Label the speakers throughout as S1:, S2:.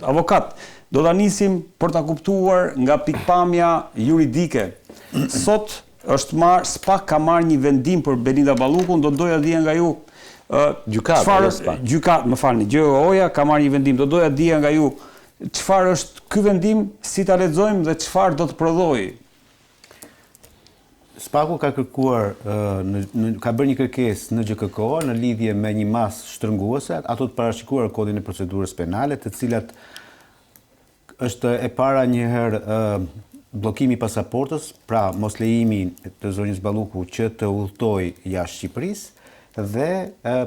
S1: avokat, do ta nisim për ta kuptuar nga pikpamja juridike. Sot SPAK ka marrë një vendim për Belinda Ballukun, do doja dija nga ju gjykat, më falni, GOA ka marrë një vendim, do doja dija nga ju çfarë është ky vendim, si ta lexojmë dhe çfarë do të prodhojë.
S2: SPAK-u ka kërkuar, ka bërë një kërkesë në GKK në lidhje me një masë shtrënguese, ato të parashikuar kodin e procedurës penale, të cilat është e para njëherë bllokimi i pasaportës, pra mos lejimi të zonjës Balluku që të udhtojë jashtë Shqipërisë dhe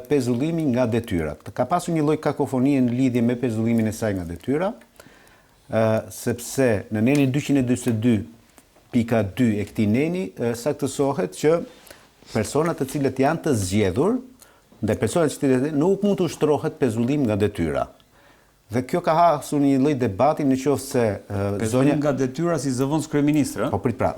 S2: pezullimi nga detyrat. Ka pasur një lloj kakofonie në lidhje me pezullimin e saj nga detyra, sepse në nenin 242 pika 2 e këtij neni saktësohet që personat të cilët janë të zgjedhur dhe personat që nuk mund të ushtrohet pezullim nga detyra. Dhe kjo ka hasur një lloj debati në qoftë se
S1: zonja nga detyra si zëvendës kryeministër,
S2: Po prit pra.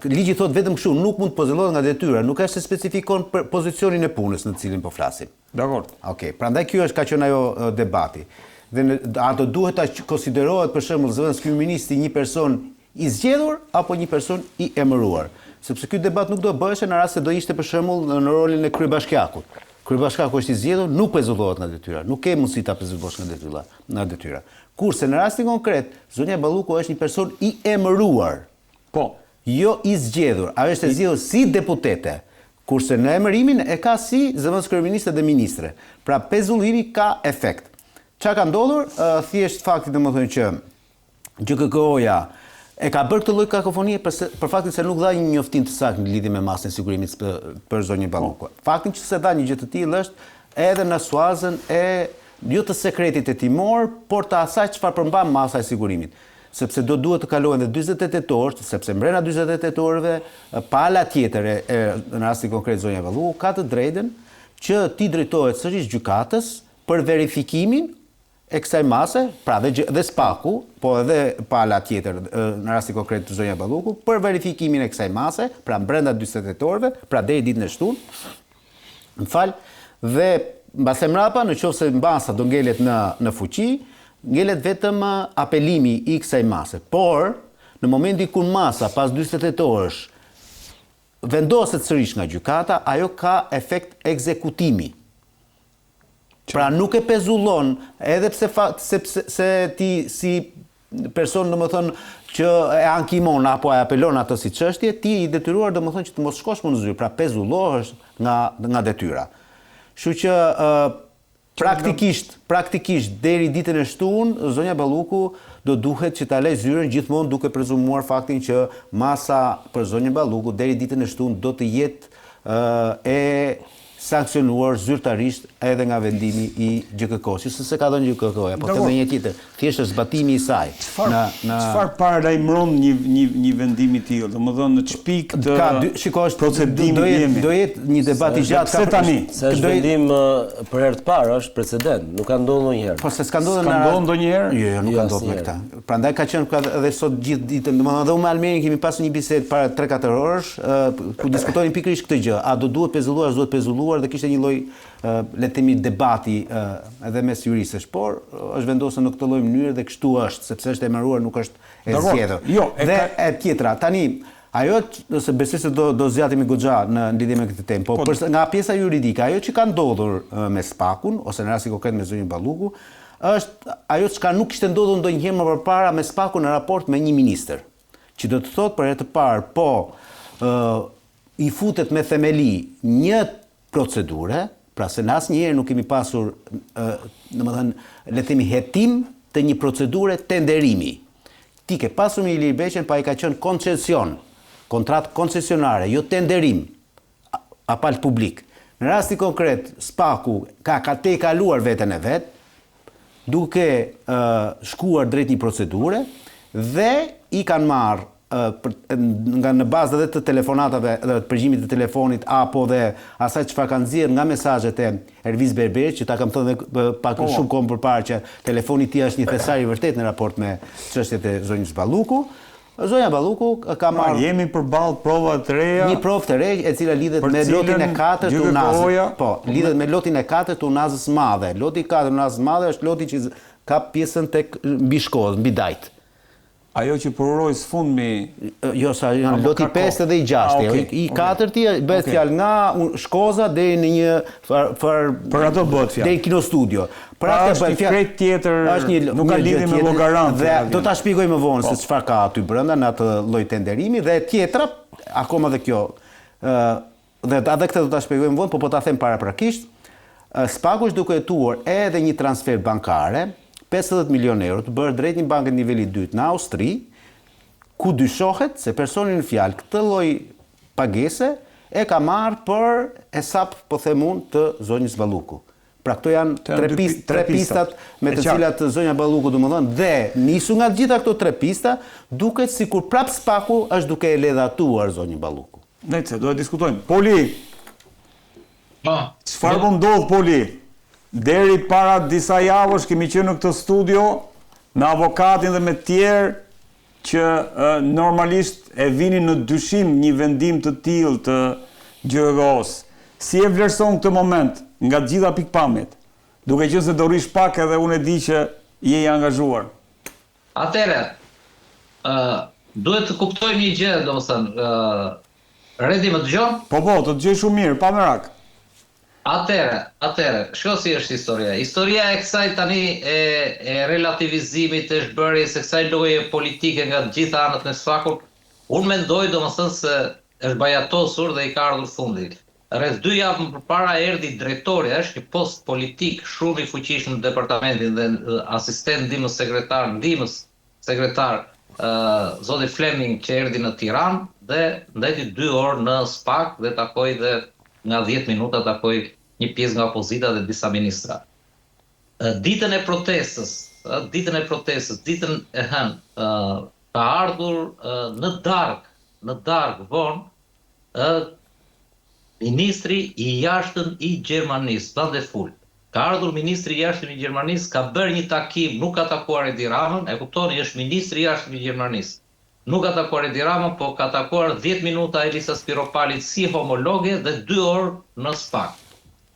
S2: Ligji thot vetëm kështu, nuk mund të pozullohet nga detyra, nuk është se specifikon për pozicionin e punës në të cilin po flasim.
S1: Dakor.
S2: Okej, prandaj kjo është ka qenë ajo debati. Dhe ato duhet ta konsiderohet për shembull zëvendës kryeministri një person i zgjedhur apo një person i emëruar. Sepse ky debat nuk do bëheshe në rast se do ishte për shembull në rolin e kryebashkiakut. Kryebashkiaku është i zgjedhur, nuk pezullohet nga detyra, nuk ke mundësi ta pezullosh nga detyra. Kurse në rastin konkret, zonja Balluku është një person i emëruar.
S1: Po,
S2: jo i zgjedhur. Ajo është e zgjedhur si deputete. Kurse në emërimin e ka si zëvendës kryeministre dhe ministre. Pra pezullimi ka efekt. Çka ka ndodhur? Thjesht fakti domethënë që GKK-ja e ka bërë këtë lloj kakofonie për faktin se nuk dha një njoftim të saktë në lidhje me masën e sigurimit për zonjën Balluku. Faktin që se dha një gjë të tillë është edhe në suazën e jo të sekretit e timor, por të asaj çfarë përmban masa e sigurimit. Sepse do duhet të kalohen dhe 48 orë, sepse mbrenda 48 orëve pala tjetër në rastin konkret zonja Balluku ka të drejtën që ti drejtohet sërish gjykatës për verifikimin e kësaj mase, pra dhe SPAK-u, po edhe pala tjetër në rastin konkret të zonja Balluku, për verifikimin e kësaj mase, pra brenda 48 orëve, pra deri ditën e shtunë, dhe mbase mrapa, në qoftë se masa do ngelet në fuqi, ngelet vetëm apelimi i kësaj mase. Por, në momenti kur masa pas 48 orësh vendoset sërish nga gjykata, ajo ka efekt ekzekutimi. Pra nuk e pezullon, edhe sepse ti si person domethënë që e ankimon apo e apelon ato si çështje, ti i detyruar domethënë që të mos shkosh më në zyrë, pra pezullohesh nga detyra. Kështu që praktikisht deri ditën e shtunë, zonja Balluku do duhet që ta lejë zyrën gjithmonë duke prezumuar faktin që masa për zonjën Balluku deri ditën e shtunë do të jetë e sankcionuar zyrtarisht edhe nga vendimi i GKK-s. Se ka dhënë GKK-ja, po them një tjetër, thjesht është zbatimi i saj.
S1: Çfarë paralajmëron një vendim i tillë? Domethënë në çpik të procedimit jemi.
S2: Do jetë një debat i gjatë
S1: pse tani.
S3: Se është vendim për herë të parë, është precedent, nuk ka ndodhur ndonjëherë.
S2: Po se s'ka ndodhur
S1: ndonjëherë?
S2: Jo, nuk ka ndodhur me këtë. Prandaj ka qenë edhe sot gjithë ditën, domethënë edhe unë me Almerin kemi pasur një bisedë para 3-4 orësh, ku diskutonin pikërisht këtë gjë. A do duhet pezulluar, s'duhet pezulluar, dhe kishte një lloj le të themi debati edhe mes juristësh, por është vendosur në këtë lloj mënyre dhe kështu është, sepse është emëruar, nuk është e zgjedhur. Dhe e tjetra, tani ajo nëse besoj se do zgjatemi goxha në lidhje me këtë temë, po nga pjesa juridike, ajo që ka ndodhur me SPAK-un ose në rastin konkret me zonjën Balluku, është ajo që nuk kishte ndodhur ndonjëherë më përpara me SPAK-un në raport me një ministër, që do të thotë për herë të parë, po i futet me themeli një procedure, pra se në asnjëherë nuk kemi pasur, domethënë, le të themi hetim të një procedure tenderimi. Ti ke pasur me Ilir Beqen, pa i ka qenë koncesion, kontratë koncesionare, jo tenderim, apalt publik. Në rasti konkret, SPAK-u ka te kaluar veten e vet, duke shkuar drejt një procedure dhe i kanë marrë nga në bazë edhe të telefonatave dhe të përgjimit të telefonit apo dhe asaj çfarë kanë nxjerrë nga mesazhet e Erviz Berberit, që ta kam thënë pak shumë kohë përpara që telefoni i tij është një thesar i vërtet në raport me çështjet e zonjës Balluku. Zonja Balluku ka marrë
S1: jemi përballë prova të reja.
S2: Një provë të re e cila lidhet me lotin e 4 të Unazës. Po, lidhet me lotin e 4 të Unazës madhe. Loti i 4 të Unazës madhe është loti që ka pjesën tek mbi Shkodër, mbi Dajt.
S1: Ajo që përuroj së fundmi...
S2: Jo, sa janë loti 5 dhe i 6. I 4-ti bëhet fjalë nga Shkoza deri në një
S1: për ato bëhet fjalë.
S2: Deri Kino Studio.
S1: Pra është një krejt tjetër, nuk ka lidhje me llogaran.
S2: Dhe do ta shpjegoj më vonë se çfarë ka aty brenda në atë lloj tenderimi dhe tjetra, akoma dhe kjo. Dhe edhe këtë do ta shpjegoj më vonë, po ta them paraprakisht. Spaku është duke hetuar edhe një transfer bankare 50 milion euro të bërë drejt një banke niveli 2 në Austri, ku dyshohet se personi në fjalë këtë lloj pagese e ka marrë për hesap, po them unë, të zonjës Balluku. Pra këto janë tre pistat me të cilat zonja Balluku domethënë dhe nisu nga gjitha këto tre pista, duket sikur prap Spaku është duke e ledhatuar zonjën Balluku.
S1: Nëse do të diskutojmë. Poli. Çfarë po ndodh, Poli? Deri para disa javësh kemi qenë në këtë studio me avokatin dhe me tjerë që normalisht e vinin në dyshim një vendim të tillë të GJO-s. Si e vlerëson këtë moment nga të gjitha pikpamjet, duke qenë se do rish pak edhe unë e di që je i angazhuar?
S4: Atëre, duhet të kuptojmë një gjë, domethënë, Redi më dëgjon?
S1: Po, të dëgjoj shumë mirë, pa merak.
S4: Atëre, shko si është historia. Historia e kësaj tani e relativizimit të shbërjes e kësaj loje politike nga të gjitha anët në Spakut, unë mendoj domethënë se është bajatosur dhe i ka ardhur fundi. Rreth 2 javë më përpara erdhi drejtori, është një post politik shumë i fuqishëm në departamentin dhe asistent ndihmës sekretar zoti Fleming që erdhi në Tiranë dhe ndeti 2 orë në Spak dhe takoi dhe nga 10 minuta takoi një pjesë nga opozita dhe disa ministra. Ditën e protestës, ditën e hënë, ka ardhur në darkë vonë, ministri i jashtëm i Gjermanisë, Van de Full. Ka ardhur ministri i jashtëm i Gjermanisë, ka bërë një takim, nuk ka takuar Edi Ramën, e kuptoni, është ministri i jashtëm i Gjermanisë. Nuk ka takuar Edi Ramën, po ka takuar 10 minuta Elisa Spiropalit si homologe dhe 2 orë në Spak.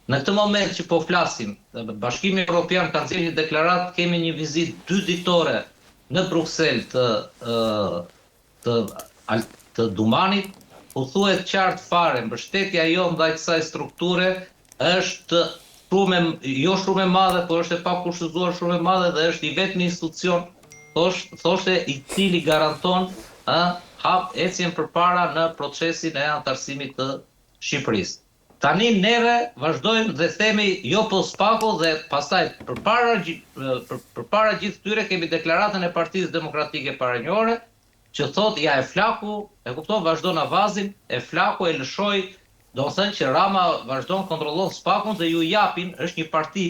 S4: Në këtë moment që po flasim, Bashkimi Evropian ka nxjerrë një deklaratë, kemi një vizitë 2 ditore në Bruksel të Dumanit, u thuhet qartë fare, mbështetja jonë ndaj kësaj strukture është jo shumë e madhe, por është e pakushtëzuar shumë e madhe dhe është i vetmi institucion thoshte i cili garanton ecjen përpara në procesin e antarësimit të Shqipërisë. Tani neve vazhdojmë dhe themi jo po Spaku dhe pastaj përpara gjithë këtyre kemi deklaratën e Partisë Demokratike Paragjore që thotë ja e flaku, e kupton, vazhdon avazin, e flaku e lëshoi, do të thënë që Rama vazhdon kontrollon Spakun dhe ju japin, është një parti,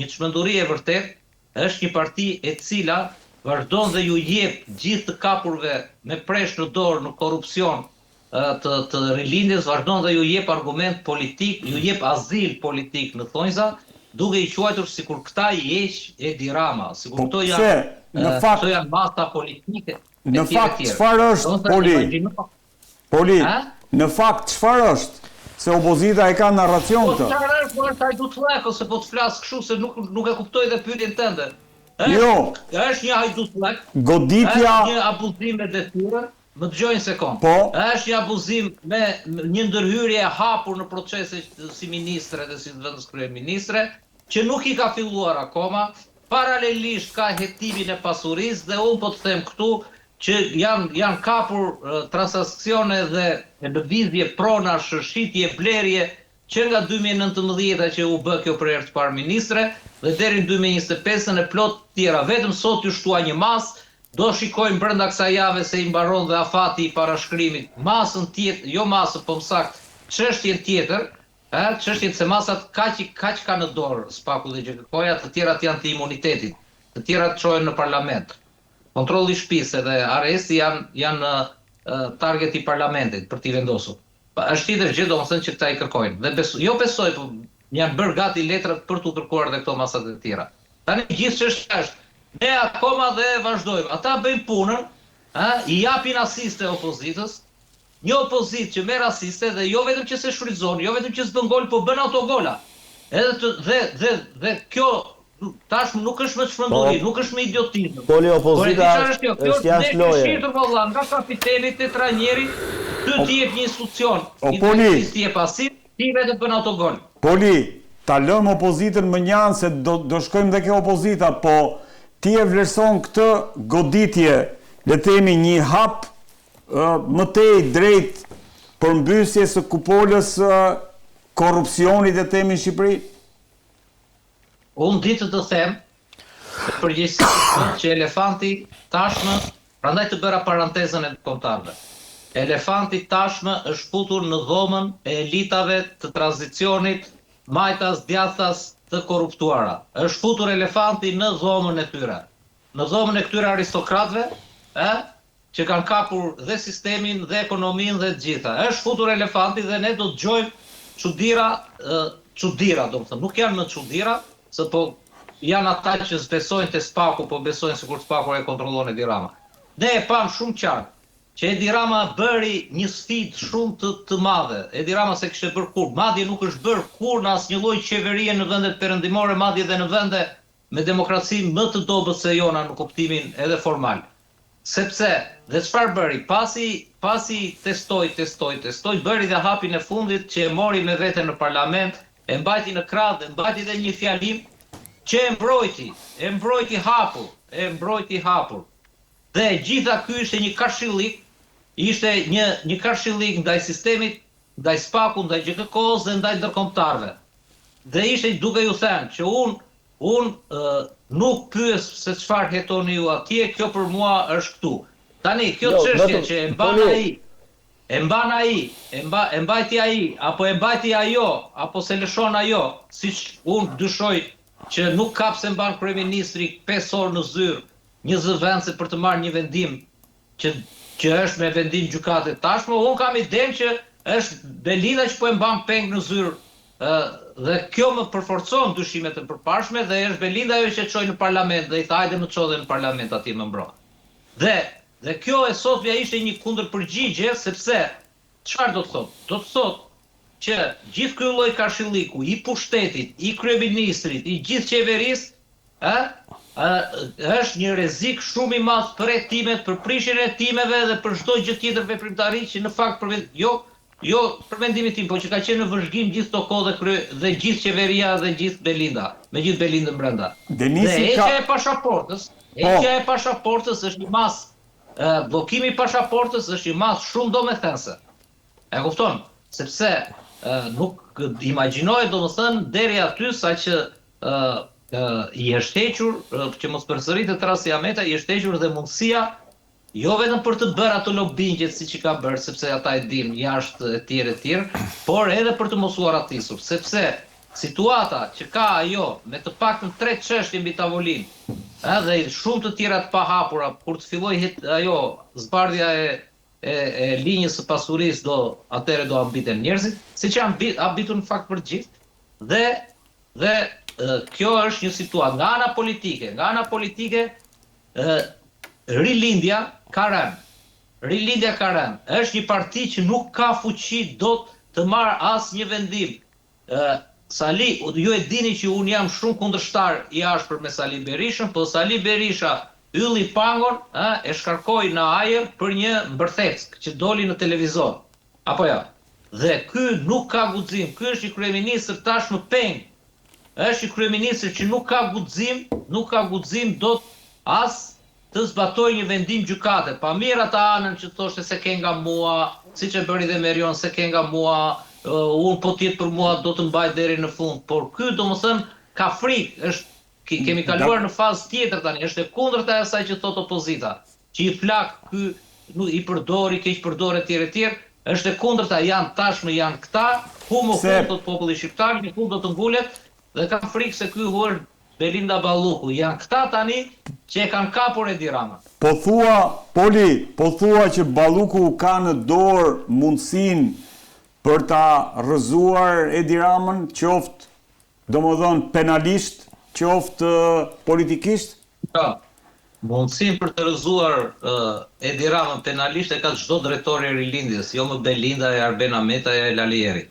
S4: një çmenduri e vërtet, është një parti e cila vazhdon dhe ju jep gjithë të kapurve me presh në dorë në korrupsion të rilindjes, vazhdon dhe ju jep argument politik, ju jep azil politik në thonjza, duke i quajtur sikur këta i heq Edi Rama, sikur këto janë masa politike.
S1: Në fakt çfarë është, Poli? Në fakt çfarë është? Se opozita e ka narracion këtë.
S4: Po çfarë është ai dutlek ose po të flas kështu se nuk e kuptoj dhe pyetjen tënde.
S1: Jo.
S4: Është një hajdutlek.
S1: Goditja.
S4: Është një abuzim me detyrë. Më dëgjoj një sekond.
S1: Po.
S4: Është një abuzim me një ndërhyrje e hapur në procese si ministre dhe si vendos kryeministre, që nuk i ka filluar akoma. Paralelisht ka hetimin e pasurisë dhe unë po të them këtu që janë kapur transakcione dhe lëvizje pronash, shitje, blerje që nga 2019 që u bë kjo për herë të parë ministre dhe deri në 2025 e plot tjera. Vetëm sot ju shtua një masë, do shikojmë brenda kësaj jave se i mbaron dhe afati i parashkrimit masën tjetër, jo masën, po më saktë, çështjen tjetër, çështjen se masat kaq ka në dorë Spaku dhe GJK-ja, të tjerat janë të imunitetit, të tjerat çohen në parlament. Kontrolli i shtëpisë dhe arresti janë target i parlamentit për t'i vendosur. Është tjetër gjë domethënë që këta i kërkojnë. Dhe besoj, po janë bërë gati letrat për t'u kërkuar edhe këto masat e tjera. Tani gjithë çështja është, ne akoma dhe vazhdojmë. Ata bëjnë punën, i japin asiste opozitës, një opozitë që merr asiste dhe jo vetëm që se shfrytëzon, jo vetëm që s'bën gol, po bën autogola. Dhe kjo tashmë nuk është më çmenduri, nuk është më idiotizëm.
S3: Poli opozita
S4: Kjo
S3: është jashtë loje.
S4: shirtur valla nga kapiteni te trajneri, ti jep një instruksion.
S1: Poli,
S4: ti je pasiv, ti vetë bën autogol.
S1: Poli, ta lëm opozitën më njanë se do shkojmë dhe ke opozita, po ti e vlerëson këtë goditje, le themi një hap më tej drejt përmbysje së kupolës korrupsionit e themi në Shqipëri?
S4: Unë ditë të them, përgjithësisht që elefanti tashmë, prandaj të bëra parantezën e kontarëve. Elefanti tashmë është futur në dhomën e elitave të tranzicionit, majtas, djathtas të korruptuara. Është futur elefanti në dhomën e tyre. Në dhomën e këtyre aristokratëve, që kanë kapur dhe sistemin, dhe ekonominë, dhe të gjitha. Është futur elefanti dhe ne do të dëgjojmë çudira, domethënë, nuk janë më çudira, se po janë ata që besojnë te Spaku, po besojnë sikur Spaku e kontrollon Edi Rama. Ne e pam shumë qartë që Edi Rama bëri një sfidë shumë të madhe. Edi Rama se kishte bërë kur, madje nuk është bërë kur në asnjë lloj qeverie në vendet perëndimore, madje edhe në vende me demokraci më të dobët se jona në kuptimin edhe formal. Sepse, dhe çfarë bëri? Pasi testoi, bëri dhe hapin e fundit që e mori me vete në parlament, e mbajti në krah dhe mbajti dhe një fjalim që e mbrojti hapur. Dhe gjitha ky ishte një kashillik ndaj sistemit, ndaj Spaku, ndaj GKK-s dhe ndaj ndërkombëtarëve. Dhe ishte duke ju thënë që unë nuk pyes se çfarë hetoni ju atje, kjo për mua është këtu. Tani, kjo çështje që e mbajti ai, apo e mbajti ajo, apo se lëshon ajo, siç unë dyshoj që nuk kap se mban kryeministri 5 orë në zyrë një zëvendëse për të marrë një vendim që është me vendim gjykate tashmë, unë kam idenë që është Belinda që po e mban peng në zyrë, dhe kjo më përforcon dyshimet e përparshme dhe është Belinda ajo që çoi në parlament dhe i tha hajde më çoj në parlament atje më mbro. Dhe kjo e sotja ishte një kundërpërgjigje, sepse çfarë do të thotë? Do të thotë që gjithë ky lloj kashilliku i pushtetit, i kryeministrit, i gjithë qeverisë, është një rrezik shumë i madh për hetimet, për prishjen e hetimeve dhe për çdo gjë tjetër veprimtari që në fakt jo për mendimin tim, po që ka qenë në vëzhgim gjithë to kohë dhe gjithë qeveria dhe gjithë Belinda, me gjithë Belindën brenda. Dhe heqja e pasaportës është një mas, bllokimi i pasaportës është një mas shumë domethënëse. E kupton? Sepse nuk imagjinohet domethënë deri aty saqë i është hequr, që mos përsëritet rasti Ameta, i është hequr dhe mundësia jo vetëm për të bërë ato lobingjet siç i ka bërë, sepse ata e dinë jashtë e tjerë, por edhe për të mos u arratisur, sepse situata që ka ajo me të paktën 3 çështje mbi tavolinë, dhe shumë të tjera të pahapura, kur të fillojë ajo zbardhja e linjës së pasurisë atëherë do ambiten njerëzit, siç janë habitur në fakt për gjithë, dhe kjo është një situatë nga ana politike, Rilindja ka rënë. Është një parti që nuk ka fuqi dot të marrë asnjë vendim. Sali, ju e dini që unë jam shumë kundërshtar i ashpër me Sali Berishën, po Sali Berisha ylli pangon, e shkarkoi në ajër për një mbërtheck që doli në televizor. Apo jo. Dhe ky nuk ka guxim, ky është i kryeministër tashmë peng. Është i kryeministër që nuk ka guxim dot as të zbatoj një vendim gjykate. Pa mirë ata anën që thoshte se ke nga mua, siç e bëri dhe Merion, se ke nga mua, unë po tjetë për mua do të mbaj deri në fund. Por ky domethënë ka frikë, kemi kaluar në fazë tjetër tani, është e kundërta e asaj që thot opozita. Që i flak ky i përdori, keq përdore etj, është e kundërta, tashmë janë këta, ku më thot populli shqiptar, në fund do të ngulet dhe ka frikë se ky është Belinda Balluku, janë këta tani që e kanë kapur Edi Rama.
S1: Po thua që Balluku ka në dorë mundësinë për ta rrëzuar Edi Ramën, qoftë domethënë penalisht, qoftë politikisht?
S4: Mundësinë për të rrëzuar Edi Ramën penalisht e ka çdo drejtori i Rilindjes, jo më Belinda, e Arben Ameta, e Lalieri.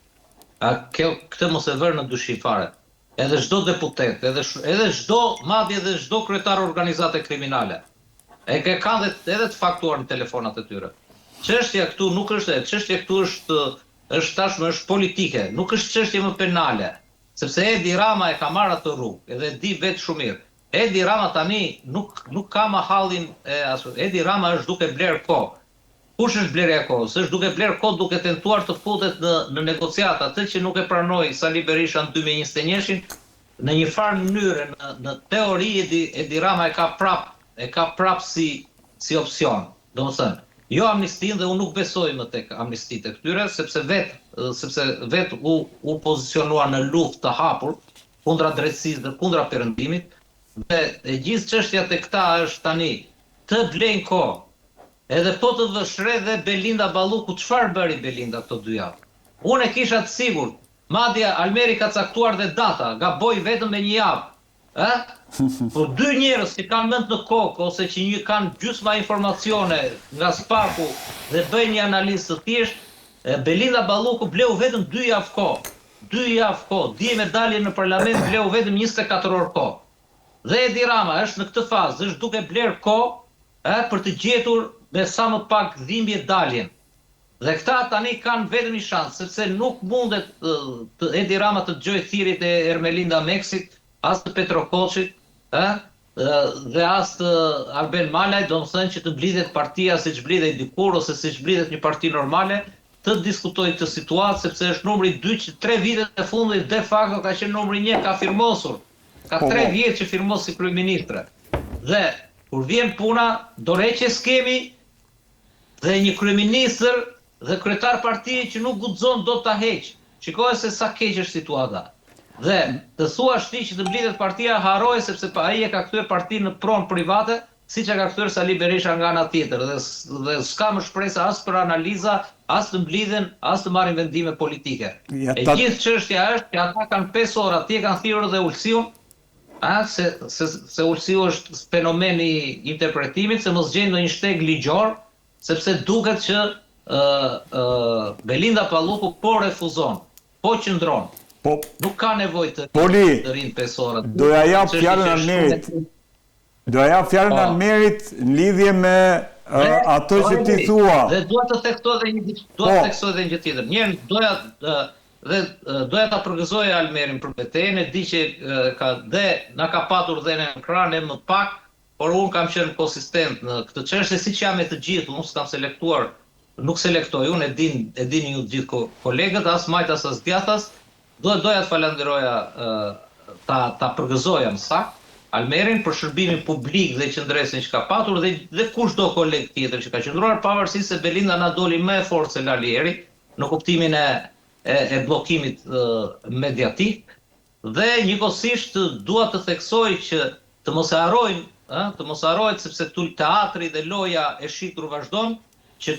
S4: Këtë mos e vër në dyshim fare. edhe çdo deputet, edhe çdo kryetar organizate kriminale. E kanë edhe të faktuar në telefonat e tyre. Çështja këtu nuk është, çështja këtu është tashmë është politike, nuk është çështje më penale, sepse Edi Rama e ka marrë atë rrugë, edhe di vetë shumë mirë. Edi Rama tani nuk ka mahallin Edi Rama është duke bler kohë. Kush është blerja e kohës? Është duke bler kohë duke tentuar të futet në negociata, atë që nuk e pranoi Sali Berisha në 2021-shin, në një farë mënyrë në teori Edi Rama e ka prap si opsion. Domethënë, jo amnistin, dhe unë nuk besoj më tek amnistitë e këtyre, sepse vetë u pozicionua në luftë të hapur kundra drejtësisë dhe kundra perëndimit. Dhe e gjithë çështja te këta është tani të blejnë kohë. Edhe po të vëshre dhe Belinda Balluku, çfarë bëri Belinda këto 2 javë? Unë e kisha të sigurt, madje Almeri ka caktuar dhe data, gaboj vetëm me 1 javë. Por 2 njerëz që kanë mend në kokë ose që kanë gjysma informacione nga Spaku dhe bëjnë një analizë të thjeshtë, Belinda Balluku bleu vetëm 2 javë kohë. 2 javë kohë, dje me dalje në parlament bleu vetëm 24 orë kohë. Dhe Edi Rama është në këtë fazë, është duke bler kohë për të gjetur me sa më pak dhimbje daljen. Dhe këta tani kanë vetëm një shans, sepse nuk mundet Edi Rama të dëgjojë thirrjet e Ermelinda Meksit, as të Petro Koçit, dhe as të Arben Malaj, domethënë që të mblidhet partia siç mblidhej dikur ose siç mblidhet një parti normale, të diskutojë këtë situatë, sepse është numri 2 që 3 vitet e fundit de facto ka qenë numri 1, ka firmosur. Ka 3 vjetë që firmos si kryeministre. Dhe kur vjen puna, dorëheqje skemi dhe një kryeministër dhe kryetar partie që nuk guxon dot ta heq. Shikoj se sa keq është situata. Dhe të thuash ti që të mblidhet partia, haroj sepse ai e ka kthyer partinë në pronë private, siç e ka kthyer Sali Berisha nga ana tjetër. Dhe s'ka më shpresë as për analiza, as të mblidhen, as të marrin vendime politike. E gjithë çështja është që ata kanë 5 orë, atje kanë thirrur dhe Ulsiun, se Ulsiu është fenomen i interpretimit, se mos gjen ndonjë shteg ligjor, sepse duket që Belinda Balluku po refuzon, po qëndron. Nuk ka nevojë të rinë 5 orë.
S1: Doja jap fjalën Almerit. Doja jap fjalën Almerit në lidhje me ato që ti thua.
S4: Dhe dua të theksoj edhe një gjë tjetër. Doja ta përgëzoja Almerin për betejën, e di që na ka patur dhe në ekran e më pak, por unë kam qenë konsistent në këtë çështje, siç jam me të gjithë, unë s'kam selektuar, nuk selektoj, unë e dini ju të gjithë kolegët, as majtas as djathtas. Doja të falenderoja, ta përgëzoja më saktë Almerin për shërbimin publik dhe qëndresën që ka patur dhe kushdo koleg tjetër që ka qëndruar, pavarësisht se Belinda na doli më e fortë se Lalieri në kuptimin e bllokimit mediatik, dhe njëkohësisht dua të theksoj që të mos e harrohet sepse teatri dhe loja e shitur vazhdon, që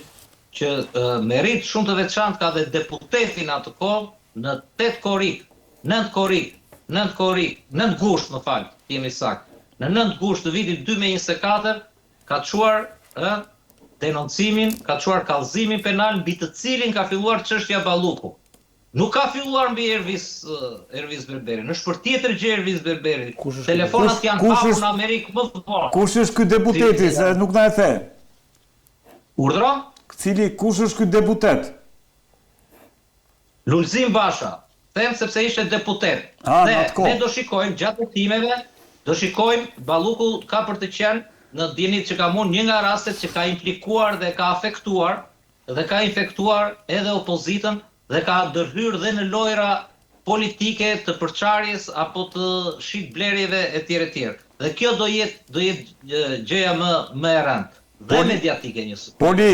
S4: merit shumë të veçantë ka dhe deputetin atë kohë në 8 korrik, 9 gusht, më fal, jemi saktë. Në 9 gusht të vitit 2024 ka çuar denoncimin, ka çuar kallëzimin penal mbi të cilin ka filluar çështja Balluku. Nuk ka filluar mbi Ervis Berberi, në shpërtjetër gjë Ervis Berberi. Telefonat janë hapur në Amerikë më të parë.
S1: Kush është ky deputeti, se nuk na e the?
S4: Urdhro?
S1: Kush është ky deputet?
S4: Lulzim Basha. Them sepse ishte deputet. Dhe ne do shikojmë gjatë hetimeve, do shikojmë Balluku ka për të qenë në dinit që ka mund një nga rastet që ka implikuar dhe ka afektuar dhe ka infektuar edhe opozitën dhe ka ndërhyrë dhe në lojra politike të përçarjes apo të shitblerjeve etj. Dhe kjo do jetë gjëja më e rëndë dhe mediatike njësoj.
S1: Poli,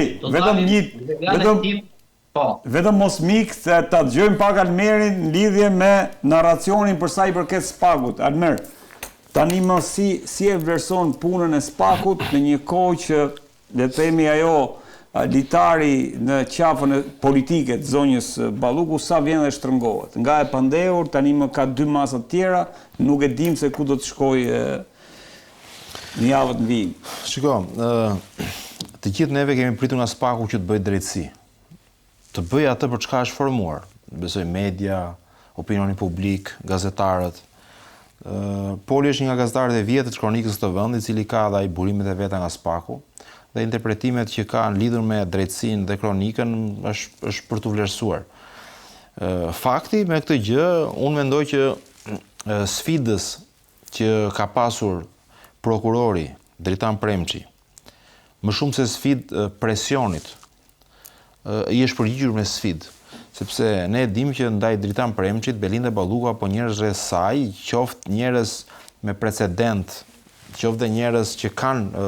S1: vetëm mos mik se ta dëgjojmë pak Almerin në lidhje me narracionin për sa i përket Spakut. Almer, tani më si e vlerëson punën e Spakut në një kohë që le të themi ajo litari në qafën e politike të zonjës Balluku sa vjen dhe shtrëngohet. Nga e pandehur, tani më ka 2 masa të tjera, nuk e dim se ku do të shkojë në javët në vijim.
S5: Shiko, të gjithë neve kemi pritur nga Spaku që të bëjë drejtësi. Të bëjë atë për çka është formuar. Besoj media, opinioni publik, gazetarët, Poli është një nga gazetarët e vjetët të kronikës të vendit, i cili ka dhe ai burimet e veta nga Spaku, dhe interpretimet që kanë lidhur me drejtësinë dhe kronikën është për të vlerësuar. Fakti me këtë gjë, unë mendoj që sfidës që ka pasur prokurori Dritan Premçi, më shumë se sfidë presionit, i është përgjigjur me sfidë. Sepse ne dim që ndaj Dritan Premçit, Belinda Balluku apo njerëz rreth saj, qoftë njerëz me precedent, qoftë dhe njerëz që kanë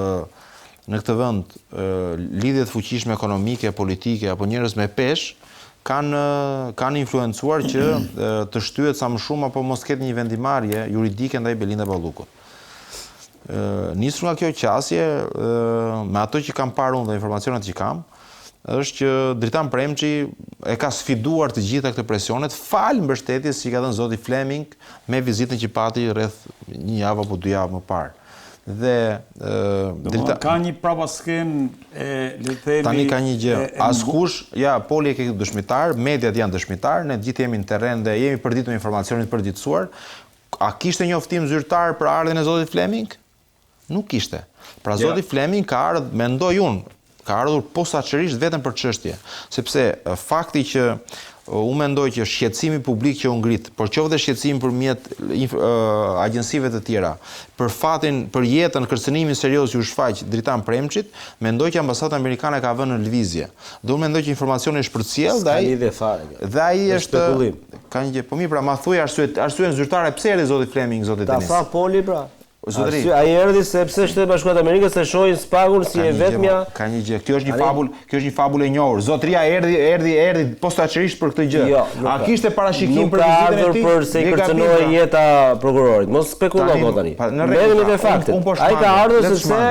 S5: në këtë vend lidhje të fuqishme ekonomike, politike apo njerëz me peshë, kanë influencuar që të shtyhet sa më shumë apo mos ketë një vendimarrje juridike ndaj Belinda Ballukut. Nisur nga kjo qasje, me ato që kam parë unë dhe informacionet që kam, është që Dritan Premçi e ka sfiduar të gjitha këtë presionet falë mbështetjes që ka dhënë zoti Fleming me vizitën që pati rreth një javë apo 2 javë më parë. Dhe
S1: ka një prapaskenë le të themi.
S5: Tani ka një gjë. Askush, Poli e ke dëshmitar, mediat janë dëshmitar, ne gjithë jemi në terren dhe jemi përditur me informacionin të përditësuar. A kishte njoftim zyrtar për ardhen e zotit Fleming? Nuk kishte. Pra zoti Fleming ka ardhur, mendoj unë, ka ardhur posaçërisht vetëm për çështje, sepse fakti që unë mendoj që shqetësimi publik që u ngrit, por qoftë dhe shqetësimi përmjet agjensive të tjera, për jetën, kërcënimin serioz që u shfaq Dritan Premçit, mendoj që ambasada amerikane ka vënë në lëvizje. Dhe unë mendoj që informacioni është përcjell dhe ai është ka një gjë. Po mirë, pra ma thuaj arsyen zyrtare pse erdhi zoti Fleming, zoti Denis.
S3: Ta tha Poli pra. Ai erdhi sepse Shtetet Bashkuara të Amerikës e shohin Spakun si e vetmja.
S5: Ka një gjë. Kjo është një fabulë e njohur. Zotëria erdhi posaçërisht për këtë gjë. A kishte parashikim për vizitën e tij?
S3: Nuk ka ardhur për se i kërcënoi jeta prokurorit. Mos spekuloj tani. Merremi me faktet. Ai ka ardhur sepse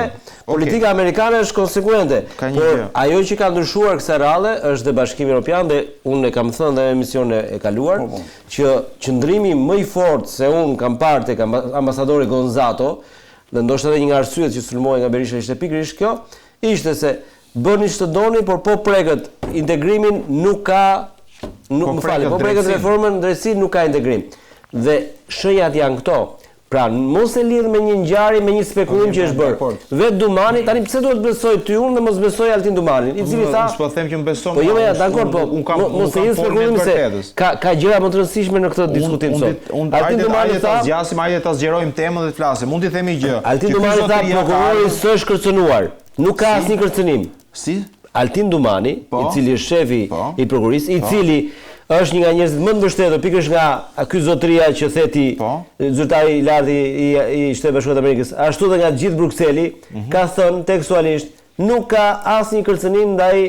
S3: politika amerikane është konsekuente. Por ajo që ka ndryshuar kësaj rradhe është dhe Bashkimi Evropian dhe unë e kam thënë dhe në emisionin e kaluar që qëndrimi më i fortë se unë kam parë tek ambasadori Gonzato, dhe ndoshta edhe një nga arsyet që sulmoi nga Berisha ishte pikërisht kjo, ishte se bëni ç'të doni, por po prekët integrimin nuk ka, po prekët reformën drejtësi nuk ka integrim. Dhe shenjat janë këto. Pra, mos e lidh me një ngjarje, me një spekullim që është bërë. Vet Dumani, tani pse duhet besoj ty unë dhe mos besoj Altin Dumanin, i cili tha.
S5: Po them që më beson.
S3: Po jo, dakor, po mos e lidh spekullimin se ka gjëra më të rëndësishme në këtë diskutim sot.
S5: Altin Dumani tha, zgjasim, hajde ta zgjerojmë temën dhe të flasim. Mund t'i themi gjë.
S3: Altin Dumani tha prokurori s'është kërcënuar. Nuk ka asnjë kërcënim.
S5: Si?
S3: Altin Dumani, i cili është shefi i prokurisë, i cili është një nga njerëzit më të mbështetur pikërisht nga ky zotëria që theti zyrtari i lartë i Shtetit Bashkuar të Amerikës, ashtu dhe nga gjithë Brukseli, ka thënë tekstualisht nuk ka asnjë kërcënim ndaj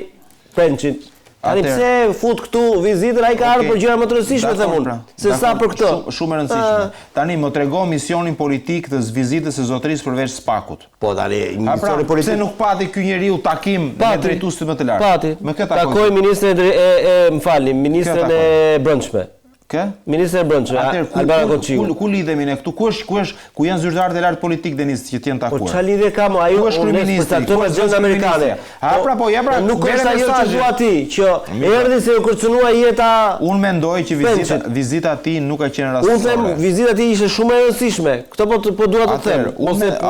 S3: Premçit. Tani pse fut këtu vizitën, ai ka ardhur për gjëra më të rëndësishme them unë, se sa për këtë.
S5: Shumë e rëndësishme. Tani më tregon misionin politik të vizitës së zotërisë përveç Spakut.
S3: Po tani misioni politik.
S5: Pse nuk pati ky njeriu takim me drejtuesit më të lartë?
S3: Pati.
S5: Me këtë
S3: takoi ministrin ministrin e brendshme.
S5: Kë?
S3: Ministri i Brendshme, Albana Koçiu.
S5: Ku lidhemi ne këtu? Ku janë zyrtarët e lartë politik Denis që të jenë takuar?
S3: Po çfarë lidhje ka më ajo
S5: është kryeministri?
S3: Ku është gjendja amerikane? Nuk është ajo që thua ti, që erdhi se u kërcënua jeta.
S5: Unë mendoj që vizita e tij nuk ka qenë rastësore.
S3: Unë them vizita e tij ishte shumë e rëndësishme. Këtë po dua të them.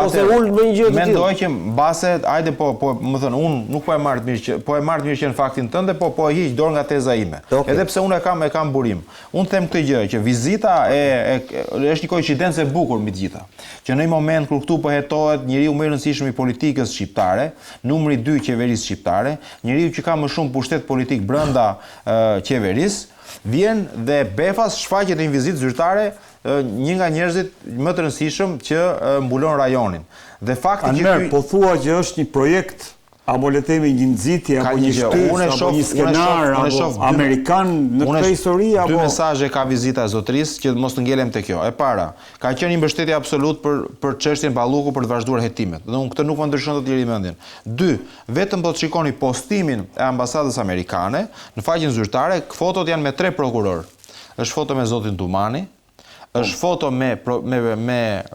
S3: Ose ul me një gjë të tillë.
S5: Mendoj që mbase, hajde më thënë, unë nuk po e marr të mirë që mirë në faktin tënde, po e hiq dorë nga teza ime. Edhe pse unë e kam burim. Them këtë gjë që vizita është një koincidencë e bukur mbi të gjitha. Që në një moment kur këtu po hetohet njeriu më i rëndësishëm i politikës shqiptare, numri 2 qeverisë shqiptare, njeriu që ka më shumë pushtet politik brenda qeverisë, vjen dhe befas shfaqet në një vizitë zyrtare një nga njerëzit më të rëndësishëm që mbulon rajonin. Dhe fakti që
S1: po thua që është një projekt apo le të themi një nxitje apo një shtyrë apo një skenar apo amerikan në këtë histori apo
S5: dy mesazhe ka vizita e zotërisë që mos të ngelem te kjo. E para, ka qenë një mbështetje absolut për çështjen Balluku për të vazhduar hetimet. Dhe unë këtë nuk më ndryshon dot liri mendjen. 2, vetëm po të shikoni postimin e ambasadës amerikane në faqen zyrtare, fotot janë me 3 prokuror. Është foto me zotin Dumani, është foto me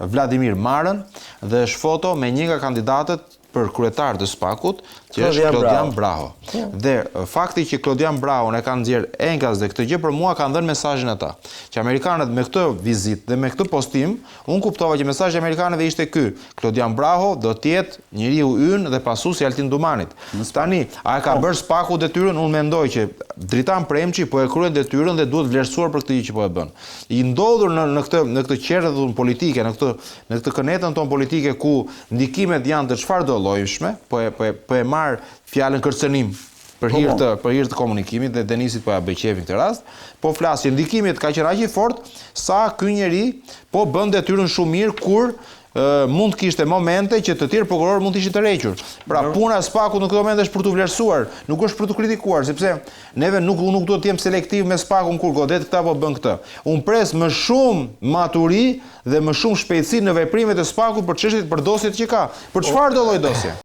S5: Vladimir Marën dhe është foto me një nga kandidatët për kryetar të SPAK-ut, që është Klodian Braho. Dhe fakti që Klodian Braho e kanë nxjerr enkas dhe këtë gjë për mua kanë dhënë mesazhin ata, që amerikanët me këtë vizitë dhe me këtë postim, unë kuptova që mesazhi i amerikanëve ishte ky: Klodian Braho do të jetë njeriu ynë dhe pasuesi i Altin Dumanit. Tani, a e ka bërë SPAK-u detyrën? Unë mendoj që Dritan Premçi po e kryen detyrën dhe duhet vlerësuar për këtë gjë që po e bën. I ndodhur në këtë qerrëdhun politike, në këtë kënetën tonë politike ku ndikimet janë të çfarëdo llojshme, po e marr fjalën kërcënim për hir të komunikimit, dhe Denisit po ja bëj qefin këtë rast, po flas që ndikimit ka qenë aq i fortë sa ky njeri po bën detyrën shumë mirë kur mund të kishte momente që të tjerë prokurorë mund të ishin të rrequr. Pra puna e SPAK-ut në këtë moment është për të vlerësuar, nuk është për të kritikuar, sepse neve nuk duhet të jem selektiv me SPAK-un kur godet këta po bën këtë. Unë pres më shumë maturi dhe më shumë shpejtësi në veprimet e SPAK-ut për çështjet, për dosjet që ka. Për çfarë do lloj dosje?